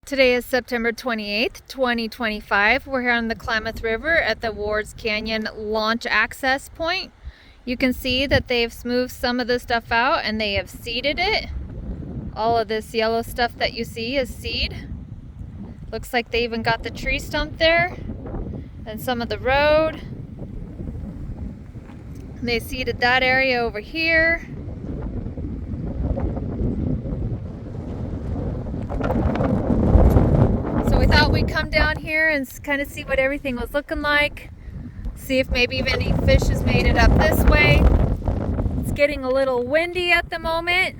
Today is September 28th, 2025. We're here on the Klamath River at the Wards Canyon launch access point. You can see that they've smoothed some of the stuff out and they have seeded it. All of this yellow stuff that you see is seed. Looks like they even got the tree stump there and some of the road. They seeded that area over here. So we thought we'd come down here and kind of see what everything was looking like. See if maybe even any fish has made it up this way. It's getting a little windy at the moment.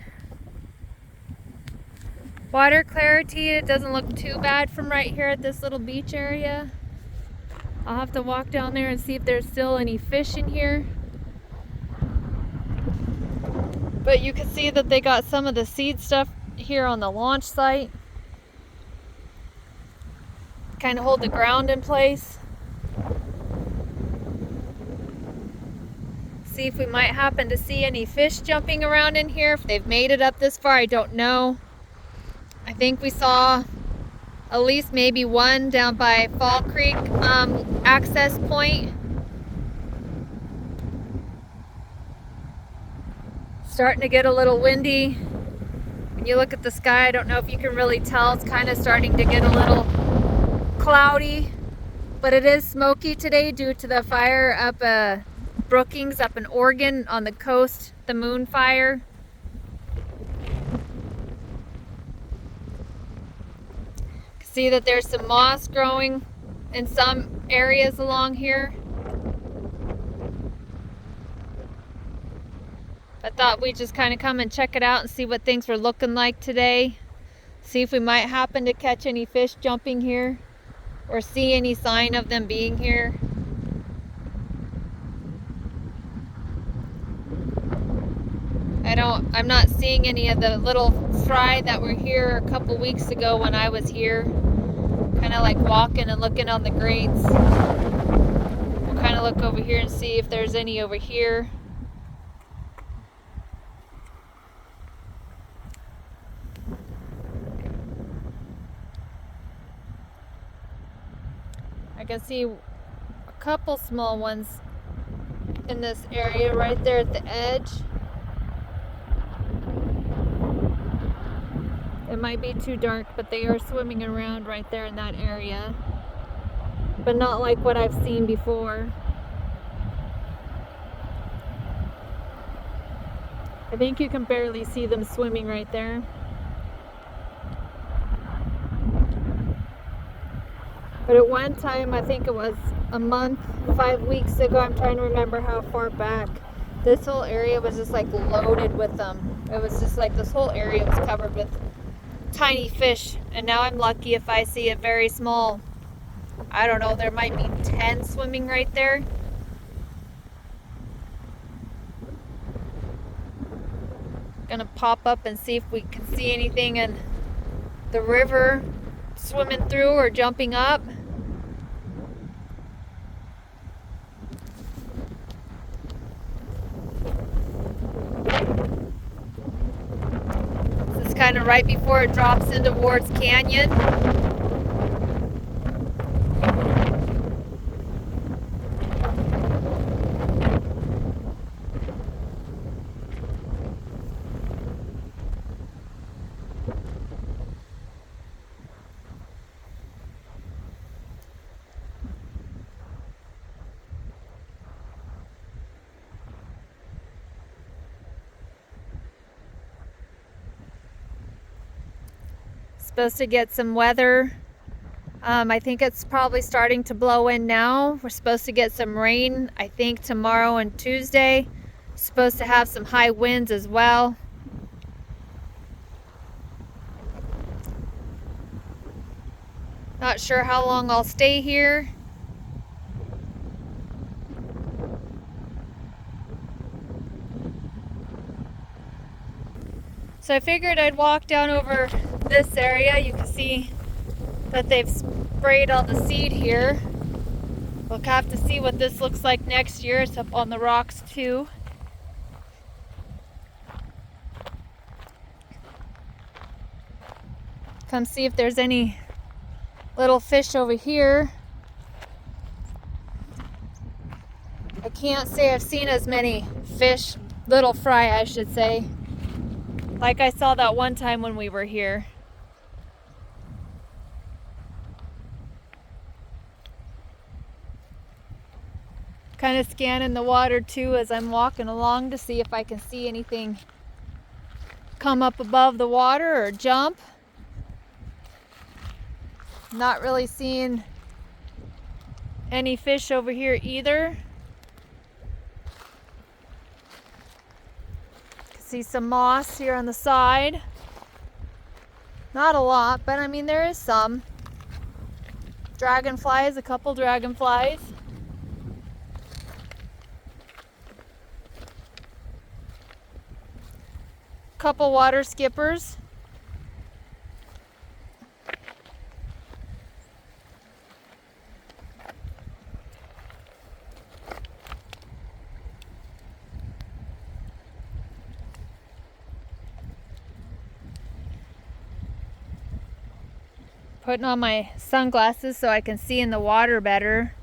Water clarity, it doesn't look too bad from right here at this little beach area. I'll have to walk down there and see if there's still any fish in here. But you can see that they got some of the seed stuff here on the launch site. Kind of hold the ground in place. See if we might happen to see any fish jumping around in here. If they've made it up this far, I don't know. I think we saw at least maybe one down by Fall Creek access point. Starting to get a little windy. When you look at the sky, I don't know if you can really tell, it's kind of starting to get a little cloudy, but it is smoky today due to the fire up Brookings up in Oregon on the coast, the moon fire. See that there's some moss growing in some areas along here. I thought we'd just kind of come and check it out and see what things were looking like today. See if we might happen to catch any fish jumping here or see any sign of them being here. I'm not seeing any of the little fry that were here a couple weeks ago when I was here. Kind of like walking and looking on the grates. We'll kind of look over here and see if there's any over here. I can see a couple small ones in this area right there at the edge. It might be too dark, but they are swimming around right there in that area. But not like what I've seen before. I think you can barely see them swimming right there. But at one time, I think it was a month, 5 weeks ago, I'm trying to remember how far back, this whole area was just like loaded with them. It was just like this whole area was covered with tiny fish, and now I'm lucky if I see a very small, I don't know, there might be 10 swimming right there. Gonna pop up and see if we can see anything in the river swimming through or jumping up. This is kind of right before it drops into Wards Canyon. Supposed to get some weather. I think it's probably starting to blow in now. We're supposed to get some rain, I think, tomorrow and Tuesday. Supposed to have some high winds as well. Not sure how long I'll stay here. So I figured I'd walk down over this area. You can see that they've sprayed all the seed here. We'll have to see what this looks like next year. It's up on the rocks too. Come see if there's any little fish over here. I can't say I've seen as many fish, little fry I should say, like I saw that one time when we were here. Kind of scanning the water too as I'm walking along to see if I can see anything come up above the water or jump. Not really seeing any fish over here either. See some moss here on the side. Not a lot, but I mean there is some. Dragonflies, a couple dragonflies. Couple water skippers. Putting on my sunglasses so I can see in the water better.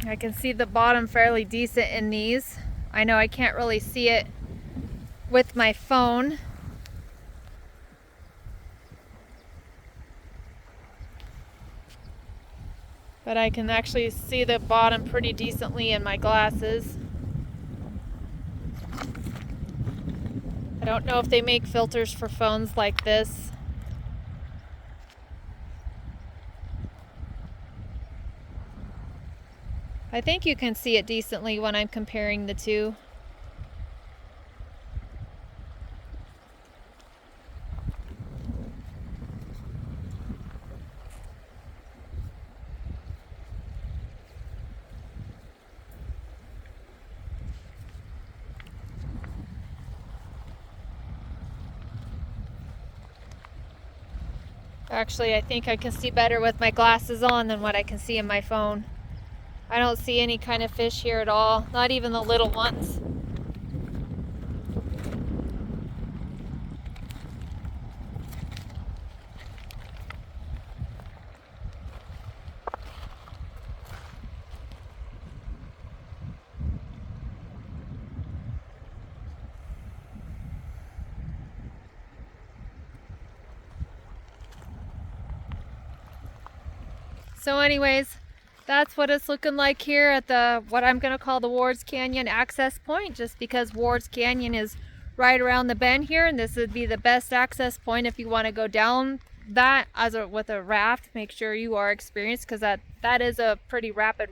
I can see the bottom fairly decent in these. I know I can't really see it with my phone. But I can actually see the bottom pretty decently in my glasses. I don't know if they make filters for phones like this. I think you can see it decently when I'm comparing the two. Actually, I think I can see better with my glasses on than what I can see in my phone. I don't see any kind of fish here at all, not even the little ones. So anyways, that's what it's looking like here at the what I'm going to call the Wards Canyon access point, just because Wards Canyon is right around the bend here, and this would be the best access point if you want to go down that with a raft. Make sure you are experienced, because that is a pretty rapid.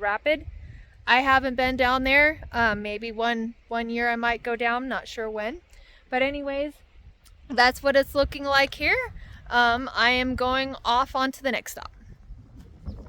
I haven't been down there. Maybe one year I might go down, not sure when. But anyways, that's what it's looking like here. I am going off onto the next stop.